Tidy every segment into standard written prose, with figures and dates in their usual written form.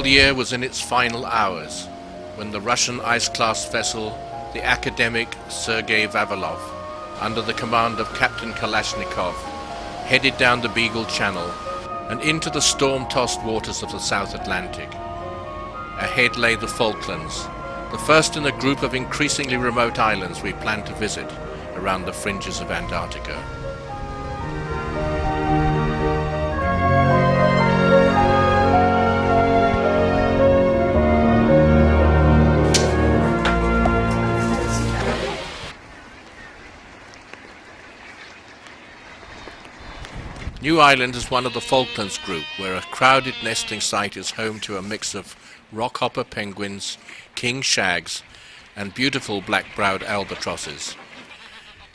year was in its final hours when the Russian ice-class vessel, the academic Sergei Vavilov, under the command of Captain Kalashnikov, headed down the Beagle Channel and into the storm-tossed waters of the South Atlantic. Ahead lay the Falklands, the first in a group of increasingly remote islands we plan to visit around the fringes of Antarctica. New Island is one of the Falklands group, where a crowded nesting site is home to a mix of rockhopper penguins, king shags, and beautiful black-browed albatrosses.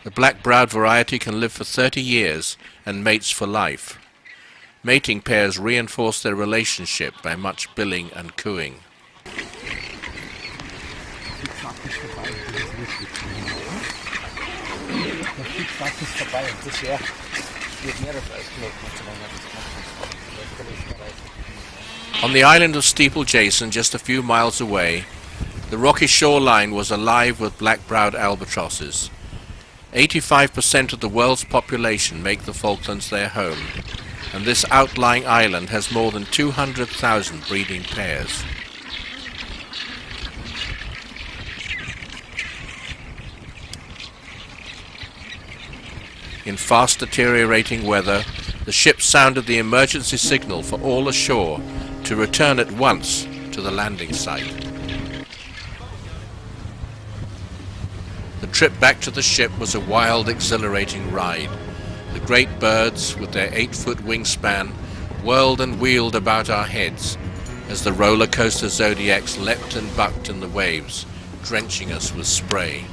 The black-browed variety can live for 30 years and mates for life. Mating pairs reinforce their relationship by much billing and cooing. On the island of Steeple Jason, just a few miles away, the rocky shoreline was alive with black-browed albatrosses. 85% of the world's population make the Falklands their home, and this outlying island has more than 200,000 breeding pairs. In fast deteriorating weather, the ship sounded the emergency signal for all ashore to return at once to the landing site. The trip back to the ship was a wild, exhilarating ride. The great birds, with their 8-foot wingspan, whirled and wheeled about our heads as the roller coaster Zodiacs leapt and bucked in the waves, drenching us with spray.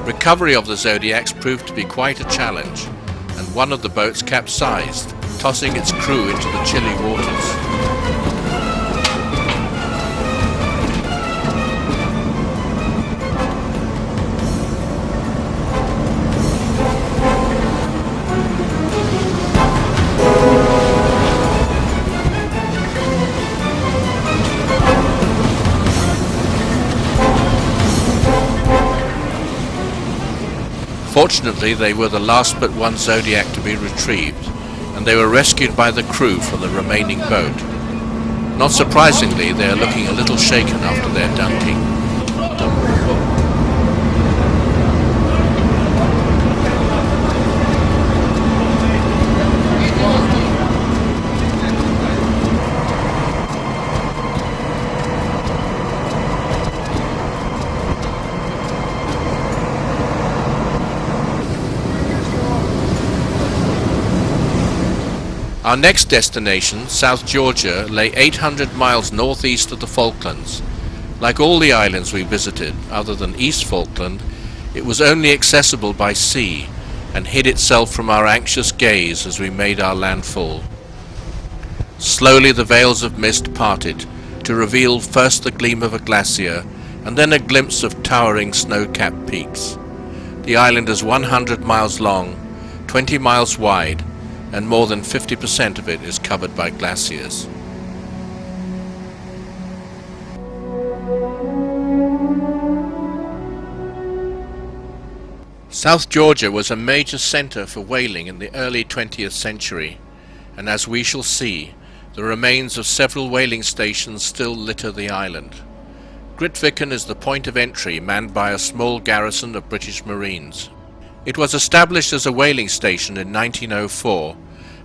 Recovery of the Zodiacs proved to be quite a challenge, and one of the boats capsized, tossing its crew into the chilly waters. Fortunately, they were the last but one Zodiac to be retrieved, and they were rescued by the crew from the remaining boat. Not surprisingly, they are looking a little shaken after their dunking. Our next destination, South Georgia, lay 800 miles northeast of the Falklands. Like all the islands we visited, other than East Falkland, it was only accessible by sea and hid itself from our anxious gaze as we made our landfall. Slowly the veils of mist parted, to reveal first the gleam of a glacier, and then a glimpse of towering snow-capped peaks. The island is 100 miles long, 20 miles wide, and more than 50% of it is covered by glaciers. South Georgia was a major center for whaling in the early 20th century, and as we shall see, the remains of several whaling stations still litter the island. Grytviken is the point of entry manned by a small garrison of British Marines. It was established as a whaling station in 1904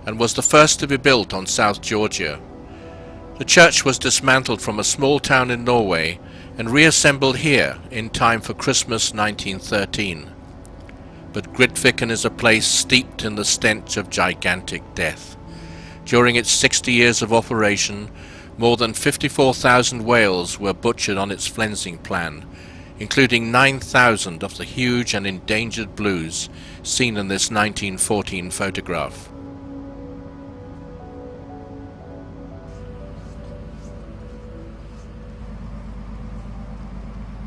and was the first to be built on South Georgia. The church was dismantled from a small town in Norway and reassembled here in time for Christmas 1913. But Grytviken is a place steeped in the stench of gigantic death. During its 60 years of operation, more than 54,000 whales were butchered on its flensing plan, including 9,000 of the huge and endangered blues seen in this 1914 photograph.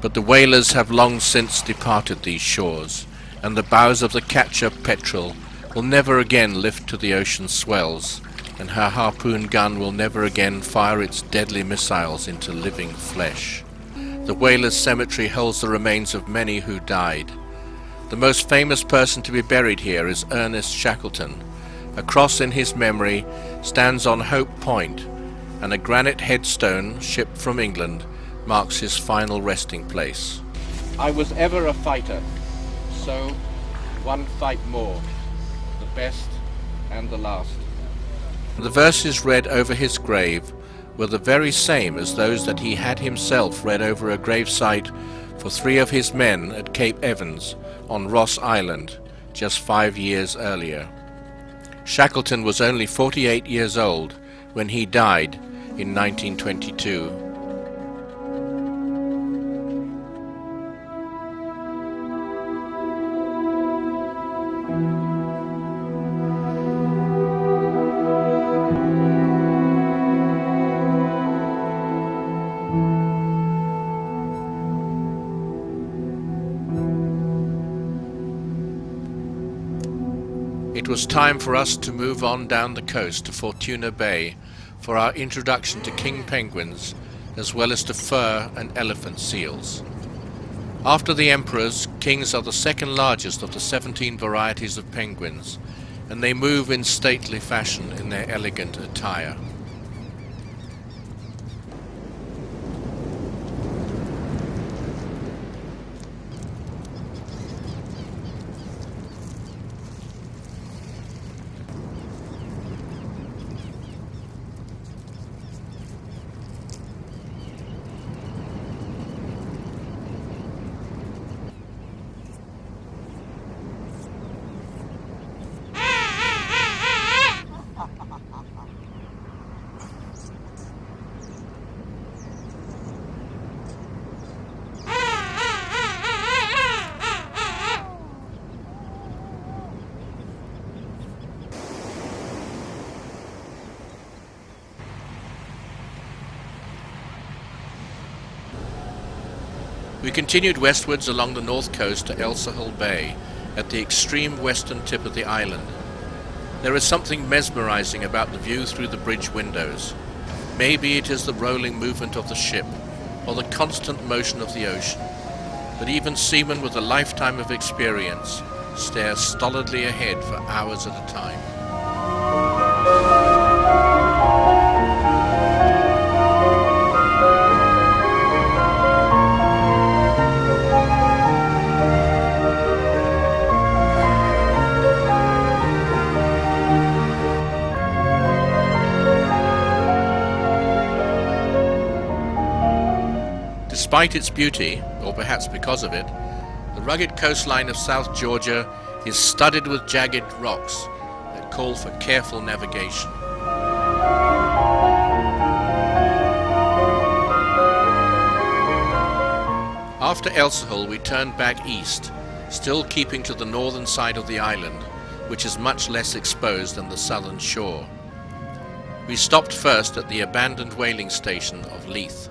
But the whalers have long since departed these shores, and the bows of the catcher Petrel will never again lift to the ocean's swells, and her harpoon gun will never again fire its deadly missiles into living flesh. The whalers' cemetery holds the remains of many who died. The most famous person to be buried here is Ernest Shackleton. A cross in his memory stands on Hope Point, and a granite headstone, shipped from England, marks his final resting place. I was ever a fighter, so one fight more, the best and the last. The verses read over his grave were the very same as those that he had himself read over a gravesite for 3 of his men at Cape Evans on Ross Island just 5 years earlier. Shackleton was only 48 years old when he died in 1922. It was time for us to move on down the coast to Fortuna Bay for our introduction to king penguins, as well as to fur and elephant seals. After the emperors, kings are the second largest of the 17 varieties of penguins, and they move in stately fashion in their elegant attire. We continued westwards along the north coast to Elsahol Bay, at the extreme western tip of the island. There is something mesmerizing about the view through the bridge windows. Maybe it is the rolling movement of the ship, or the constant motion of the ocean, but even seamen with a lifetime of experience stare stolidly ahead for hours at a time. Despite its beauty, or perhaps because of it, the rugged coastline of South Georgia is studded with jagged rocks that call for careful navigation. After Elsahol, we turned back east, still keeping to the northern side of the island, which is much less exposed than the southern shore. We stopped first at the abandoned whaling station of Leith.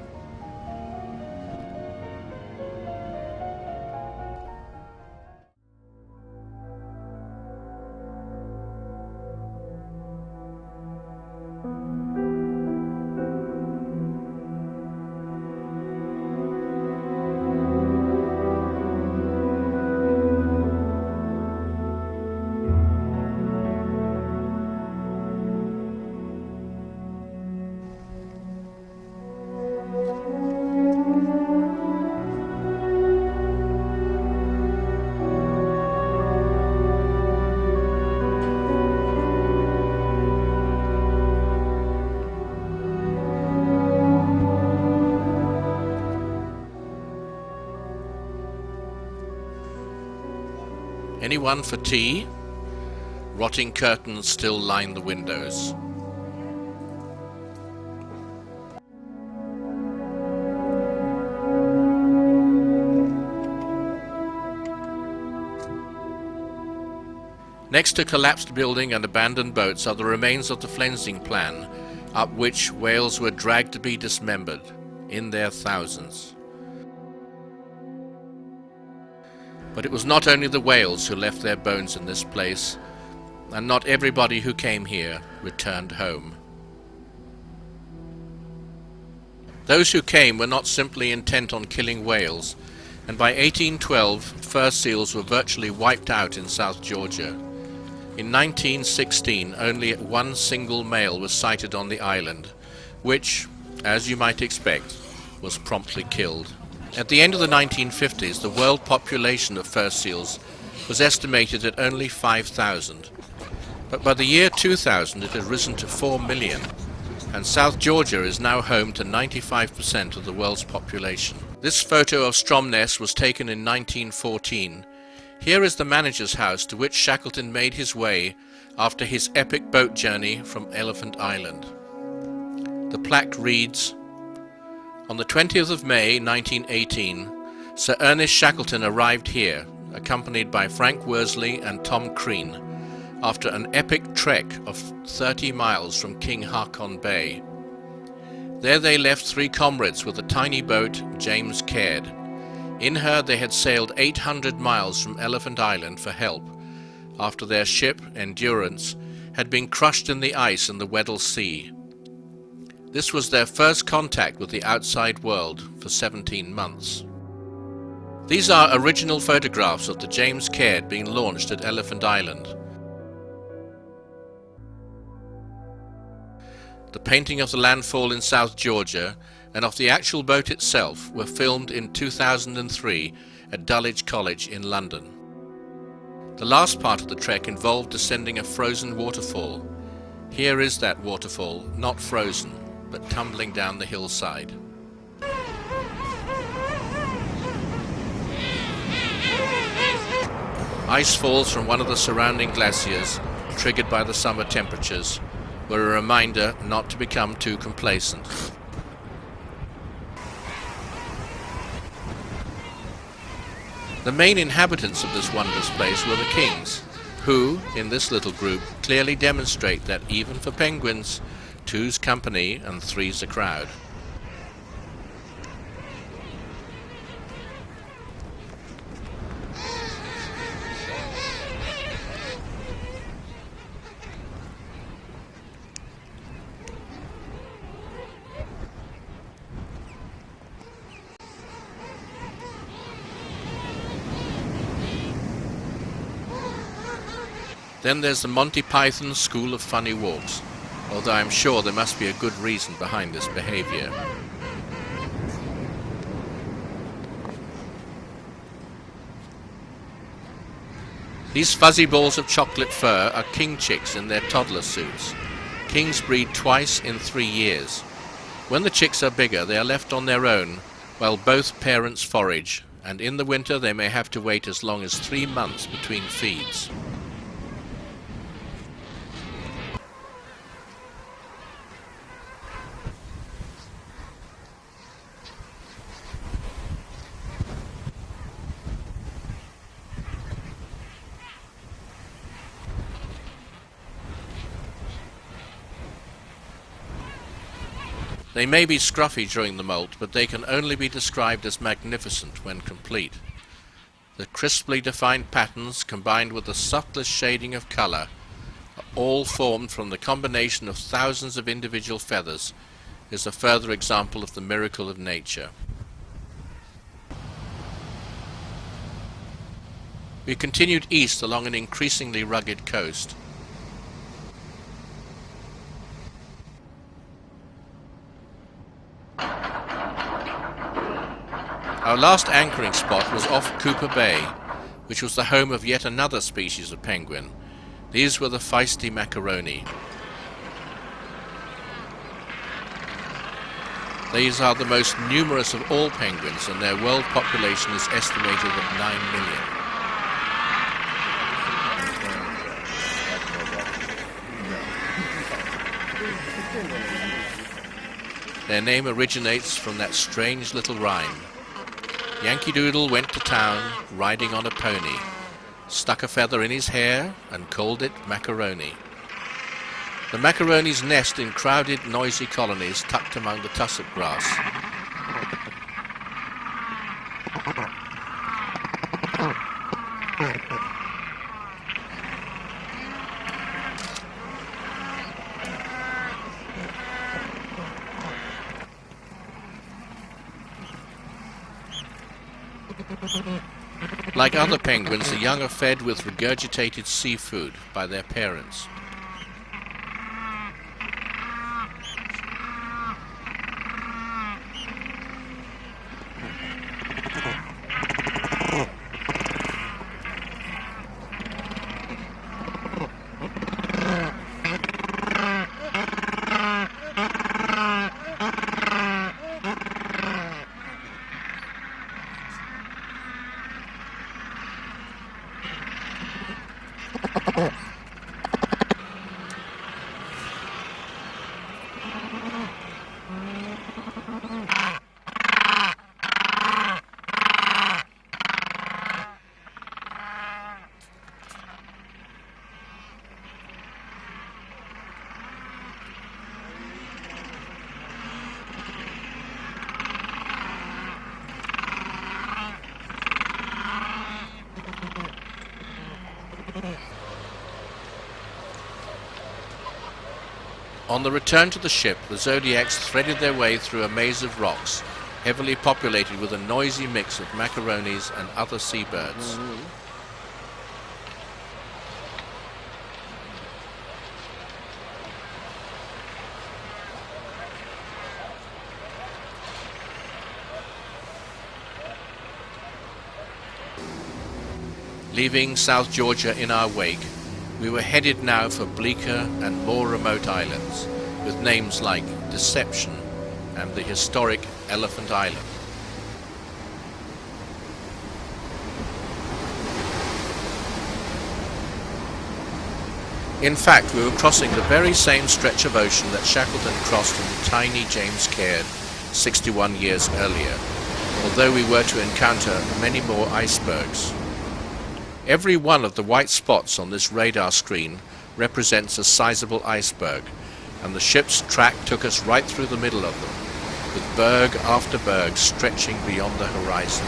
Anyone for tea? Rotting curtains still line the windows. Next to collapsed building and abandoned boats are the remains of the Flensing plan, up which whales were dragged to be dismembered, in their thousands. But it was not only the whales who left their bones in this place, and not everybody who came here returned home. Those who came were not simply intent on killing whales, and by 1812 fur seals were virtually wiped out in South Georgia. In 1916 only one single male was sighted on the island, which, as you might expect, was promptly killed. At the end of the 1950s, the world population of fur seals was estimated at only 5,000. But by the year 2000 it had risen to 4 million, and South Georgia is now home to 95% of the world's population. This photo of Stromness was taken in 1914. Here is the manager's house to which Shackleton made his way after his epic boat journey from Elephant Island. The plaque reads, "On the 20th of May 1918, Sir Ernest Shackleton arrived here, accompanied by Frank Worsley and Tom Crean, after an epic trek of 30 miles from King Haakon Bay. There they left 3 comrades with a tiny boat, James Caird. In her they had sailed 800 miles from Elephant Island for help, after their ship, Endurance, had been crushed in the ice in the Weddell Sea. This was their first contact with the outside world for 17 months. These are original photographs of the James Caird being launched at Elephant Island. The painting of the landfall in South Georgia and of the actual boat itself were filmed in 2003 at Dulwich College in London. The last part of the trek involved descending a frozen waterfall. Here is that waterfall, not frozen, but tumbling down the hillside. Ice falls from one of the surrounding glaciers, triggered by the summer temperatures, were a reminder not to become too complacent. The main inhabitants of this wondrous place were the kings, who, in this little group, clearly demonstrate that even for penguins, 2's company and 3's a crowd. Then there's the Monty Python School of Funny Walks, although I'm sure there must be a good reason behind this behavior. These fuzzy balls of chocolate fur are king chicks in their toddler suits. Kings breed twice in 3 years. When the chicks are bigger, they are left on their own while both parents forage, and in the winter they may have to wait as long as 3 months between feeds. They may be scruffy during the molt, but they can only be described as magnificent when complete. The crisply defined patterns, combined with the subtlest shading of colour, are all formed from the combination of thousands of individual feathers, is a further example of the miracle of nature. We continued east along an increasingly rugged coast. Our last anchoring spot was off Cooper Bay, which was the home of yet another species of penguin. These were the feisty macaroni. These are the most numerous of all penguins, and their world population is estimated at 9 million. Their name originates from that strange little rhyme. Yankee Doodle went to town riding on a pony, stuck a feather in his hair and called it macaroni. The macaronis nest in crowded, noisy colonies tucked among the tussock grass. Like other penguins, the young are fed with regurgitated seafood by their parents. On the return to the ship, the Zodiacs threaded their way through a maze of rocks, heavily populated with a noisy mix of macaronis and other seabirds. Leaving South Georgia in our wake, we were headed now for bleaker and more remote islands, with names like Deception and the historic Elephant Island. In fact, we were crossing the very same stretch of ocean that Shackleton crossed in the tiny James Caird 61 years earlier, although we were to encounter many more icebergs. Every one of the white spots on this radar screen represents a sizable iceberg, and the ship's track took us right through the middle of them, with berg after berg stretching beyond the horizon.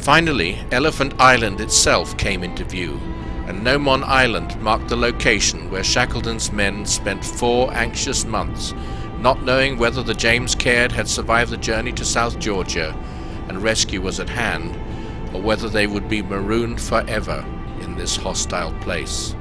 Finally, Elephant Island itself came into view, and Nomon Island marked the location where Shackleton's men spent 4 anxious months, not knowing whether the James Caird had survived the journey to South Georgia and rescue was at hand, or whether they would be marooned forever in this hostile place.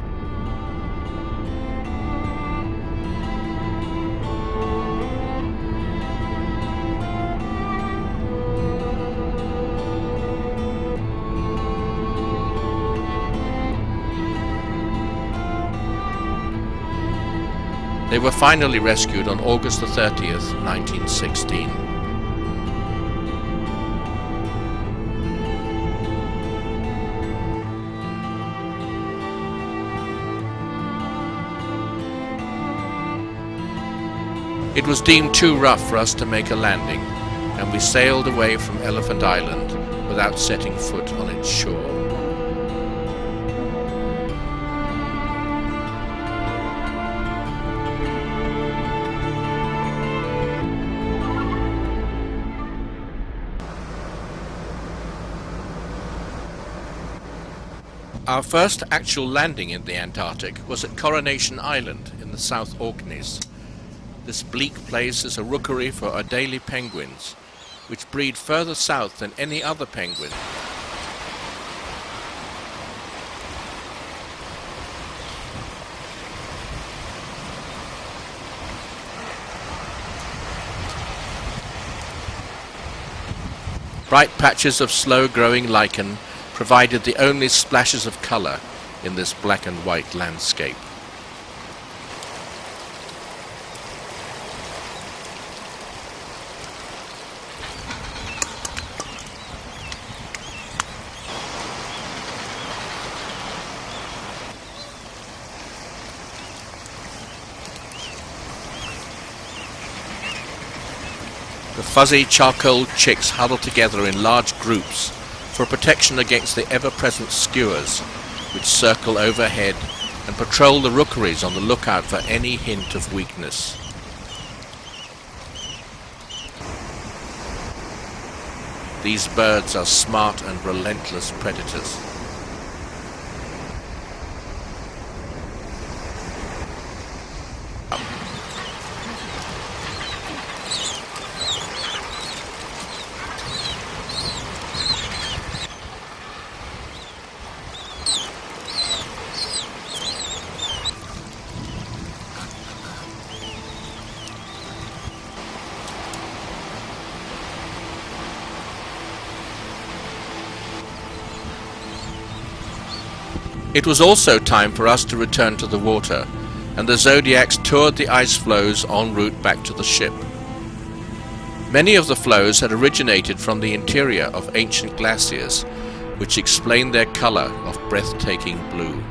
They were finally rescued on August the 30th, 1916. It was deemed too rough for us to make a landing, and we sailed away from Elephant Island without setting foot on its shore. Our first actual landing in the Antarctic was at Coronation Island in the South Orkneys. This bleak place is a rookery for Adelie penguins, which breed further south than any other penguin. Bright patches of slow-growing lichen provided the only splashes of colour in this black and white landscape. The fuzzy charcoal chicks huddle together in large groups for protection against the ever-present skuas, which circle overhead and patrol the rookeries on the lookout for any hint of weakness. These birds are smart and relentless predators. It was also time for us to return to the water, and the Zodiacs toured the ice floes en route back to the ship. Many of the flows had originated from the interior of ancient glaciers, which explained their color of breathtaking blue.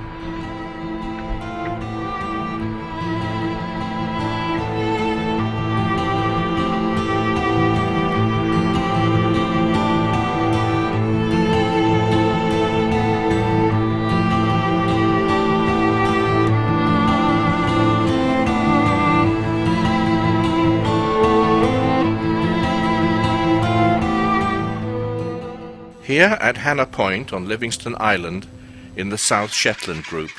Here at Hannah Point on Livingston Island in the South Shetland group,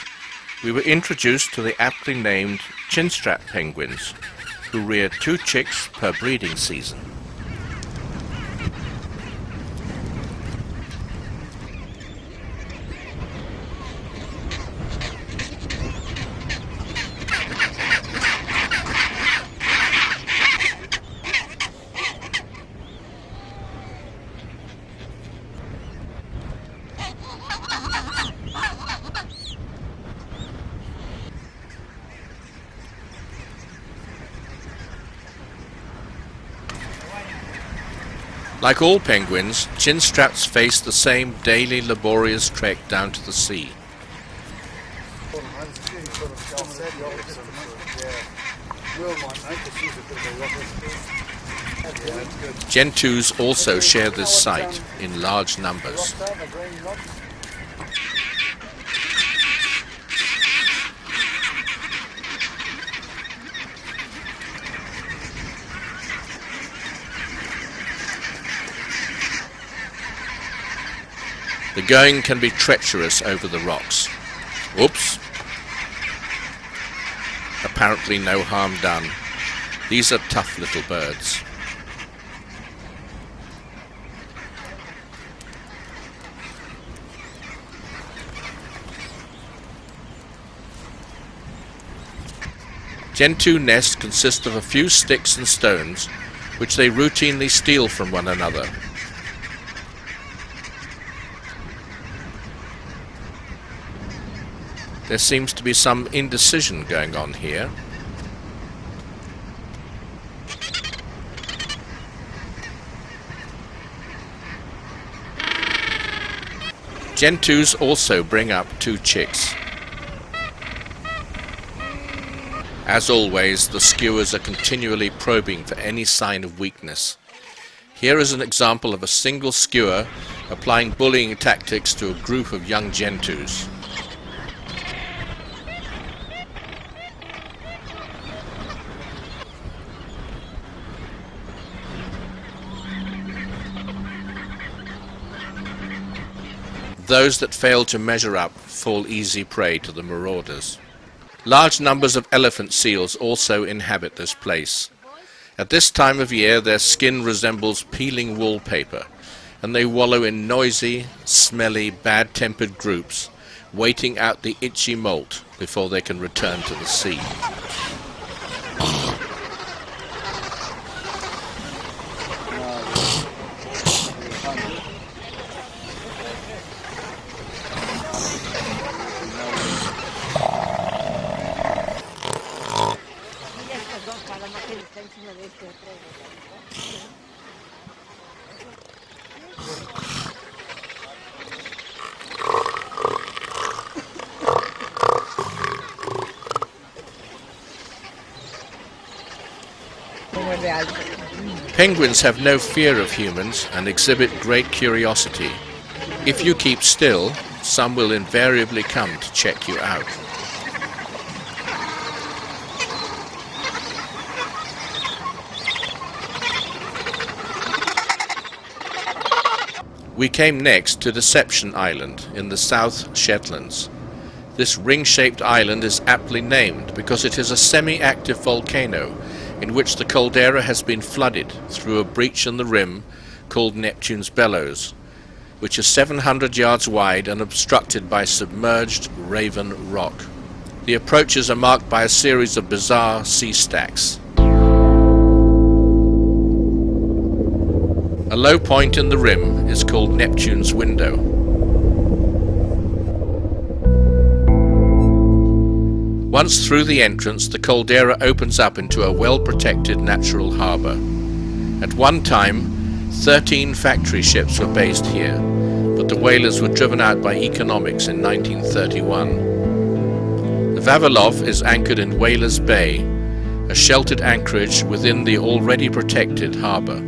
we were introduced to the aptly named chinstrap penguins, who rear 2 chicks per breeding season. Like all penguins, chinstraps face the same daily laborious trek down to the sea. Gentoos also share this sight in large numbers. The going can be treacherous over the rocks. Oops. Apparently no harm done. These are tough little birds. Gentoo nests consist of a few sticks and stones, which they routinely steal from one another. There seems to be some indecision going on here. Gentoos also bring up 2 chicks. As always, the skuas are continually probing for any sign of weakness. Here is an example of a single skua applying bullying tactics to a group of young gentoos. Those that fail to measure up fall easy prey to the marauders. Large numbers of elephant seals also inhabit this place. At this time of year their skin resembles peeling wallpaper, and they wallow in noisy, smelly, bad-tempered groups, waiting out the itchy molt before they can return to the sea. Penguins have no fear of humans and exhibit great curiosity. If you keep still, some will invariably come to check you out. We came next to Deception Island in the South Shetlands. This ring-shaped island is aptly named because it is a semi-active volcano in which the caldera has been flooded through a breach in the rim called Neptune's Bellows, which is 700 yards wide and obstructed by submerged Raven rock. The approaches are marked by a series of bizarre sea stacks. A low point in the rim is called Neptune's Window. Once through the entrance, the caldera opens up into a well-protected natural harbour. At one time, 13 factory ships were based here, but the whalers were driven out by economics in 1931. The Vavilov is anchored in Whalers Bay, a sheltered anchorage within the already protected harbour.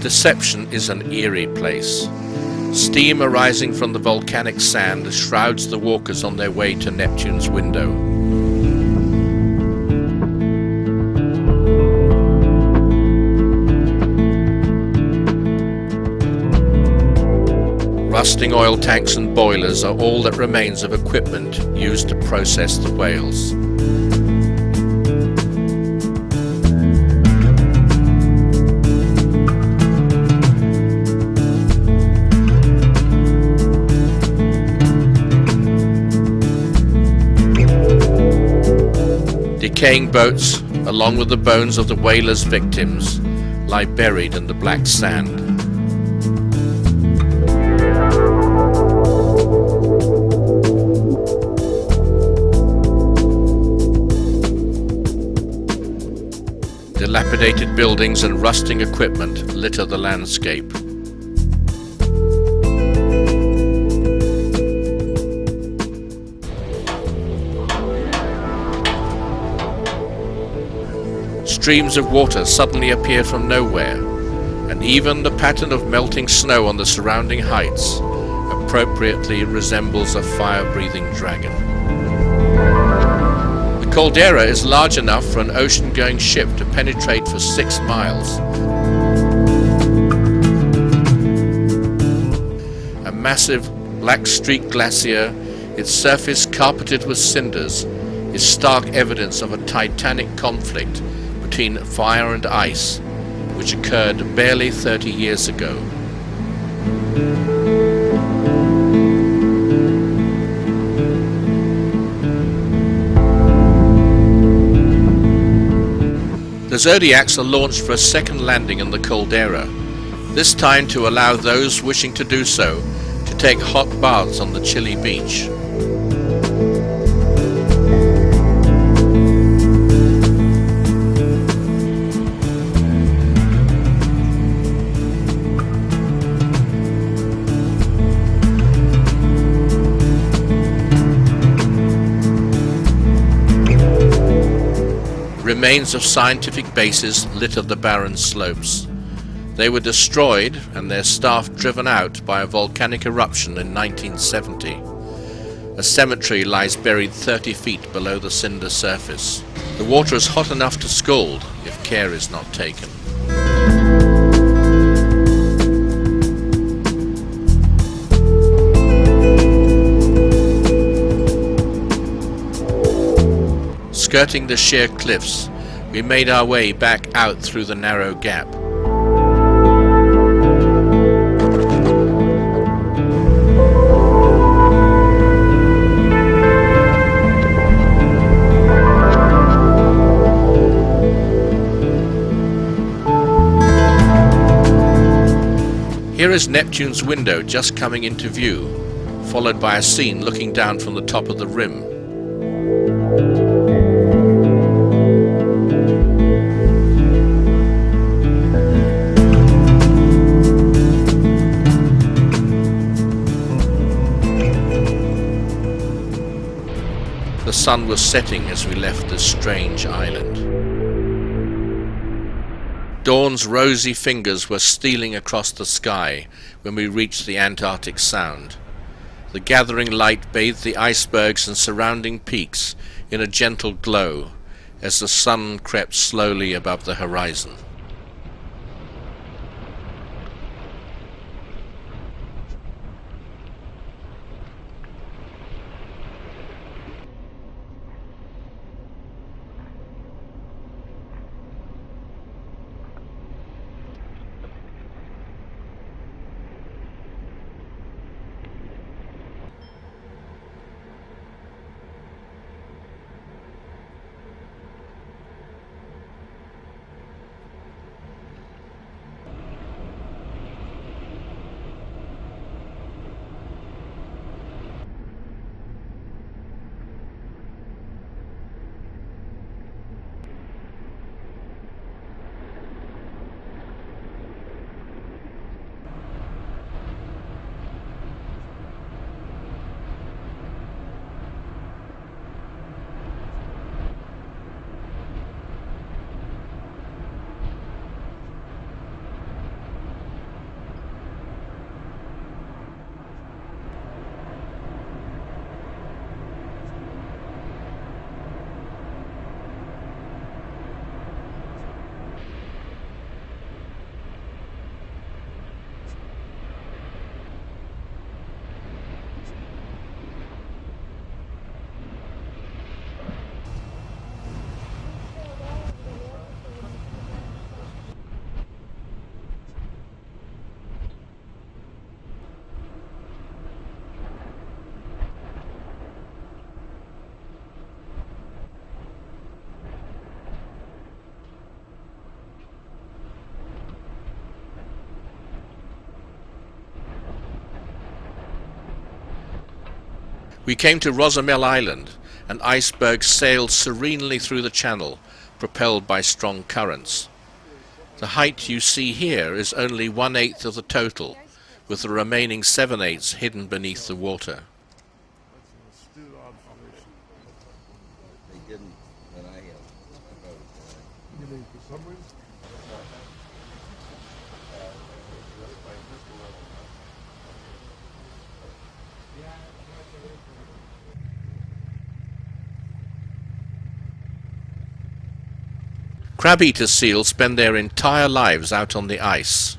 Deception is an eerie place. Steam arising from the volcanic sand shrouds the walkers on their way to Neptune's Window. Rusting oil tanks and boilers are all that remains of equipment used to process the whales. Decaying boats, along with the bones of the whalers' victims, lie buried in the black sand. Dilapidated buildings and rusting equipment litter the landscape. Streams of water suddenly appear from nowhere, and even the pattern of melting snow on the surrounding heights appropriately resembles a fire-breathing dragon. The caldera is large enough for an ocean-going ship to penetrate for 6 miles. A massive Black-streaked glacier, its surface carpeted with cinders, is stark evidence of a titanic conflict between fire and ice, which occurred barely 30 years ago. The Zodiacs are launched for a second landing in the caldera, this time to allow those wishing to do so to take hot baths on the chilly beach. Remains of scientific bases litter the barren slopes. They were destroyed and their staff driven out by a volcanic eruption in 1970. A cemetery lies buried 30 feet below the cinder surface. The water is hot enough to scald if care is not taken. Skirting the sheer cliffs, we made our way back out through the narrow gap. Here is Neptune's window just coming into view, followed by a scene looking down from the top of the rim. The sun was setting as we left this strange island. Dawn's rosy fingers were stealing across the sky when we reached the Antarctic Sound. The gathering light bathed the icebergs and surrounding peaks in a gentle glow as the sun crept slowly above the horizon. We came to Rosamel Island, and icebergs sailed serenely through the channel, propelled by strong currents. The height you see here is only 1/8 of the total, with the remaining 7/8 hidden beneath the water. Crab-eater seals spend their entire lives out on the ice.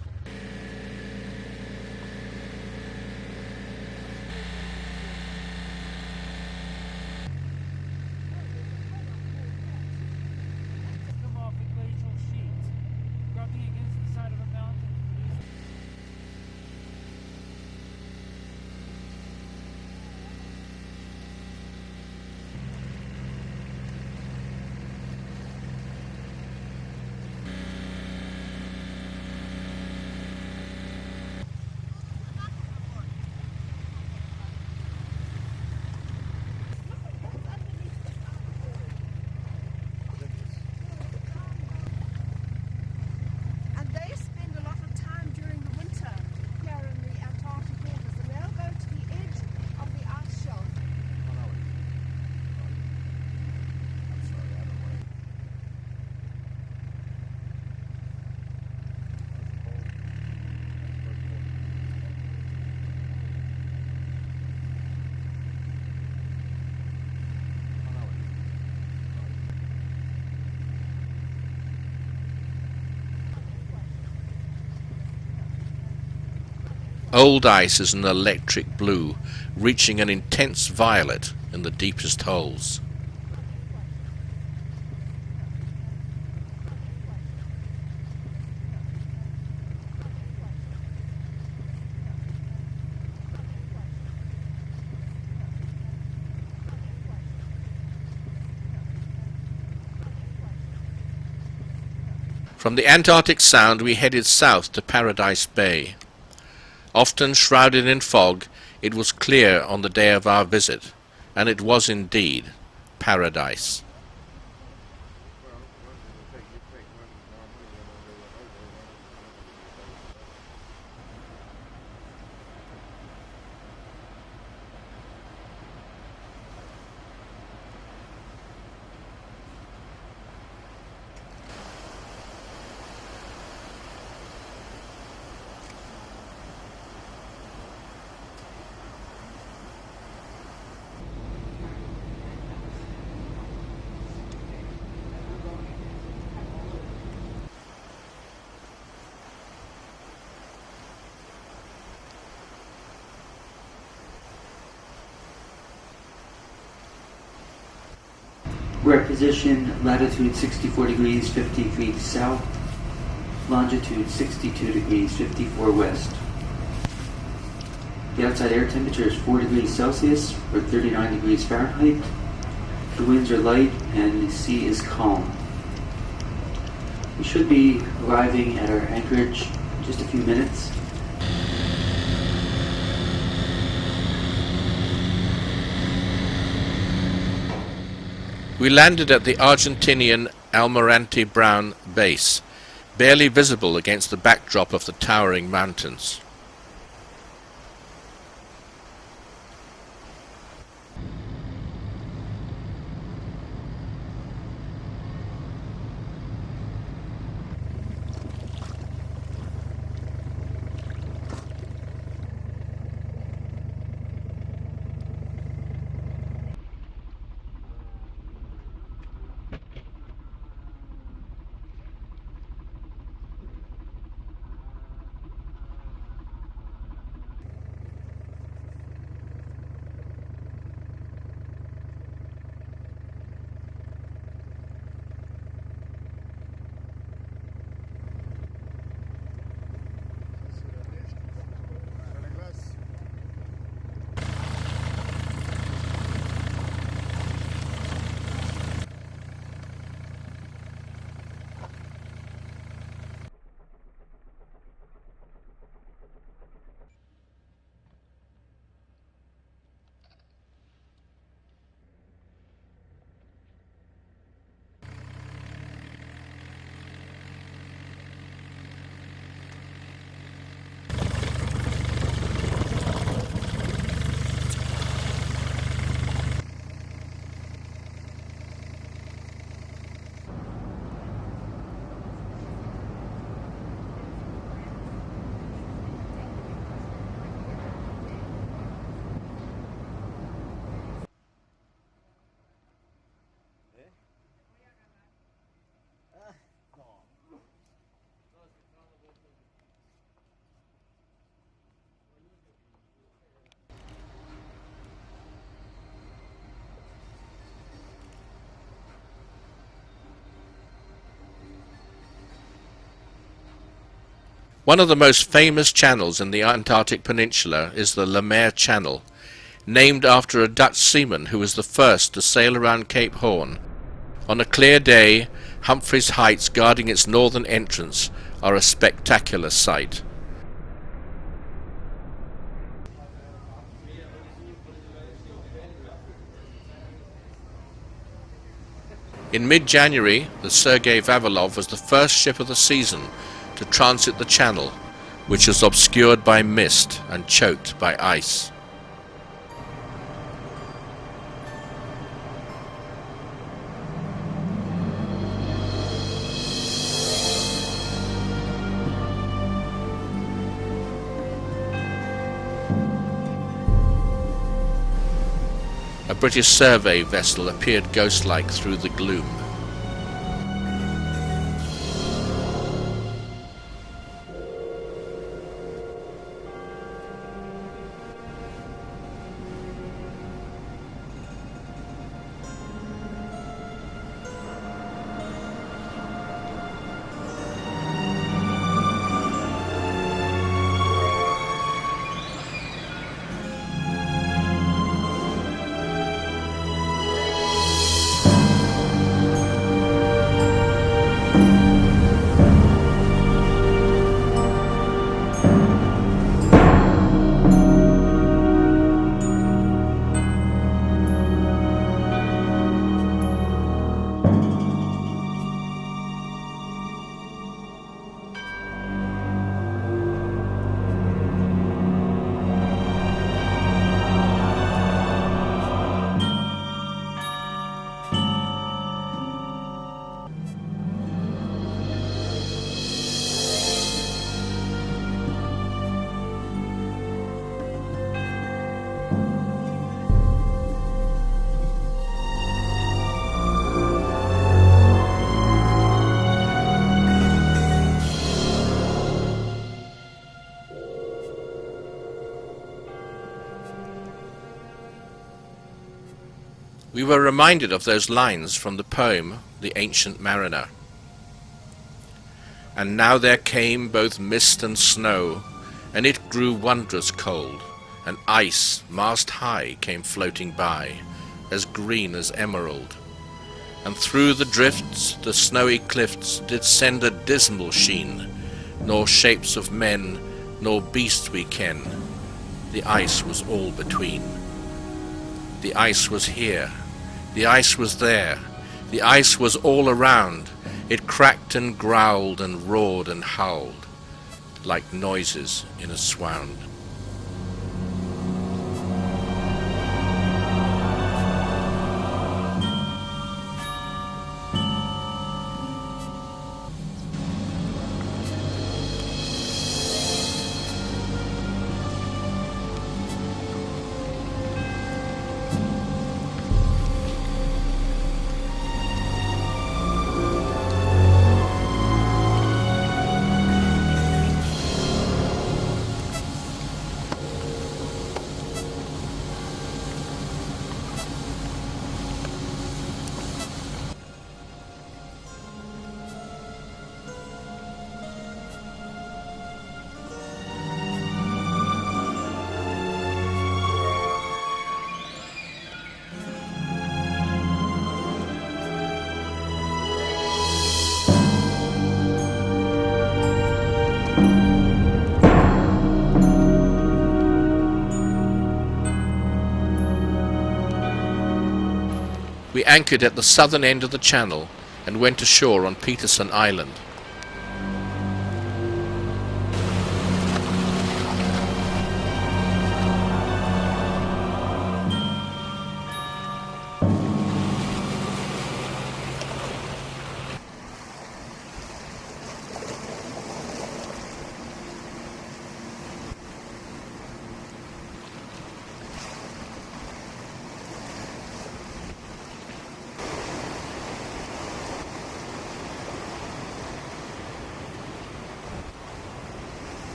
Old ice is an electric blue, reaching an intense violet in the deepest holes. From the Antarctic Sound we headed south to Paradise Bay. Often shrouded in fog, it was clear on the day of our visit, and it was indeed paradise. We're at position latitude 64 degrees 50 feet south, longitude 62 degrees 54 west. The outside air temperature is 4 degrees Celsius or 39 degrees Fahrenheit. The winds are light and the sea is calm. We should be arriving at our anchorage in just a few minutes. We landed at the Argentinian Almirante Brown base, barely visible against the backdrop of the towering mountains. One of the most famous channels in the Antarctic Peninsula is the Le Maire Channel, named after a Dutch seaman who was the first to sail around Cape Horn. On a clear day, Humphreys Heights guarding its northern entrance are a spectacular sight. In mid-January, the Sergei Vavilov was the first ship of the season to transit the channel, which is obscured by mist and choked by ice. A British survey vessel appeared ghost-like through the gloom. We were reminded of those lines from the poem The Ancient Mariner. And now there came both mist and snow, and it grew wondrous cold, and ice mast high came floating by, as green as emerald. And through the drifts the snowy cliffs did send a dismal sheen, nor shapes of men nor beasts we ken, the ice was all between. The ice was here, the ice was there, the ice was all around. It cracked and growled and roared and howled, like noises in a swound. We anchored at the southern end of the channel and went ashore on Peterson Island.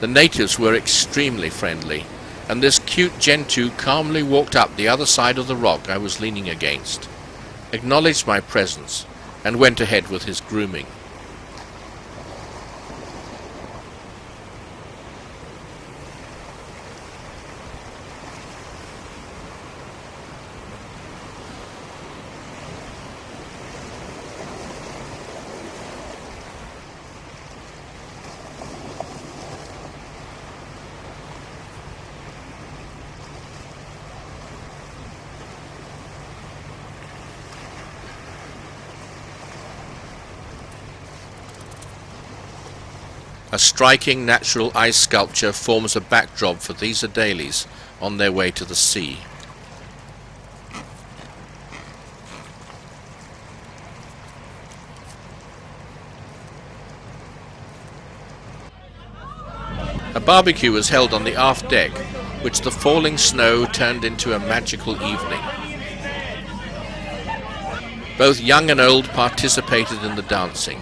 The natives were extremely friendly, and this cute Gentoo calmly walked up the other side of the rock I was leaning against, acknowledged my presence, and went ahead with his grooming. A striking natural ice sculpture forms a backdrop for these Adelies on their way to the sea. A barbecue was held on the aft deck, which the falling snow turned into a magical evening. Both young and old participated in the dancing.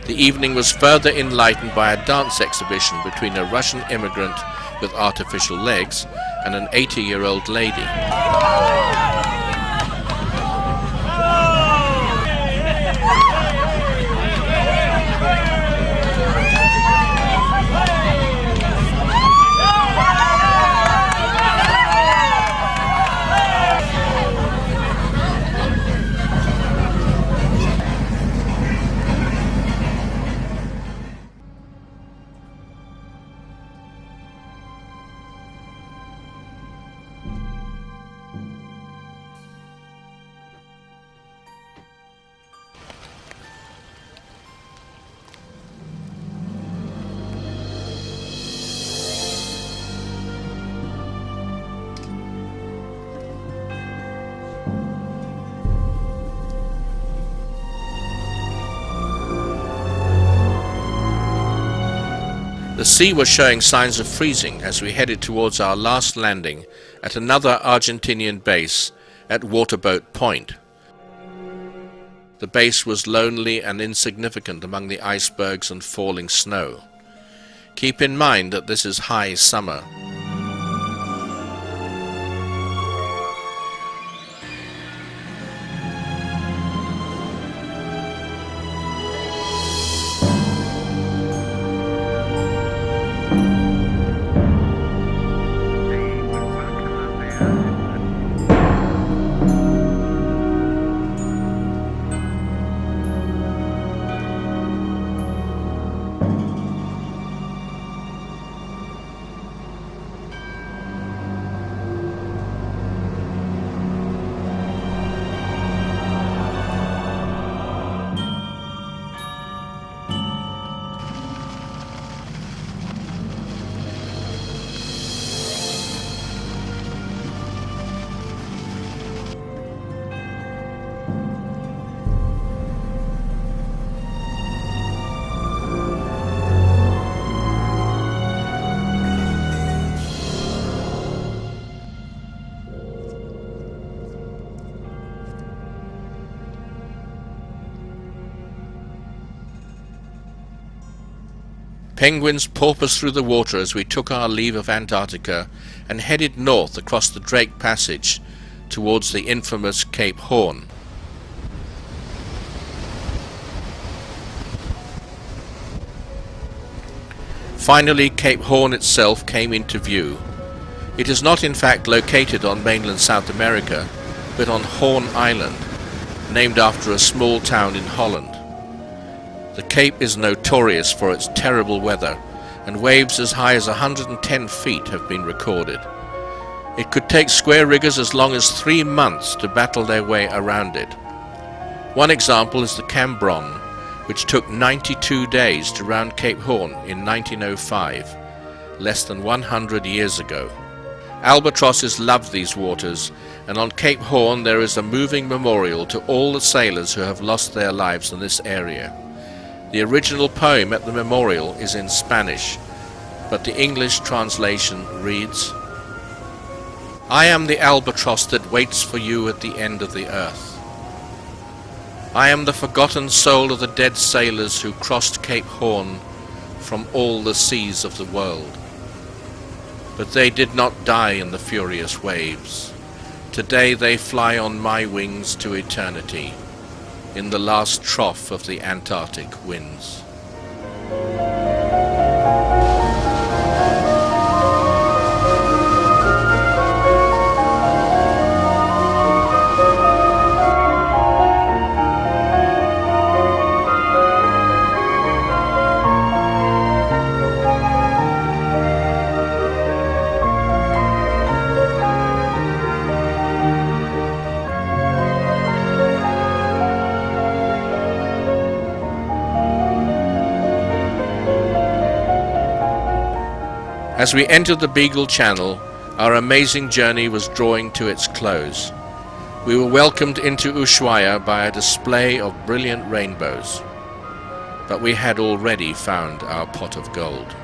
The evening was further enlightened by a dance exhibition between a Russian immigrant with artificial legs and an 80-year-old lady. The sea was showing signs of freezing as we headed towards our last landing at another Argentinian base at Waterboat Point. The base was lonely and insignificant among the icebergs and falling snow. Keep in mind that this is high summer. Penguins porpoised through the water as we took our leave of Antarctica and headed north across the Drake Passage towards the infamous Cape Horn. Finally, Cape Horn itself came into view. It is not in fact located on mainland South America, but on Horn Island, named after a small town in Holland. The Cape is notorious for its terrible weather, and waves as high as 110 feet have been recorded. It could take square riggers as long as 3 months to battle their way around it. One example is the Cambronne, which took 92 days to round Cape Horn in 1905, less than 100 years ago. Albatrosses love these waters, and on Cape Horn there is a moving memorial to all the sailors who have lost their lives in this area. The original poem at the memorial is in Spanish, but the English translation reads, "I am the albatross that waits for you at the end of the earth. I am the forgotten soul of the dead sailors who crossed Cape Horn from all the seas of the world. But they did not die in the furious waves. Today they fly on my wings to eternity, in the last trough of the Antarctic winds." As we entered the Beagle Channel, our amazing journey was drawing to its close. We were welcomed into Ushuaia by a display of brilliant rainbows, but we had already found our pot of gold.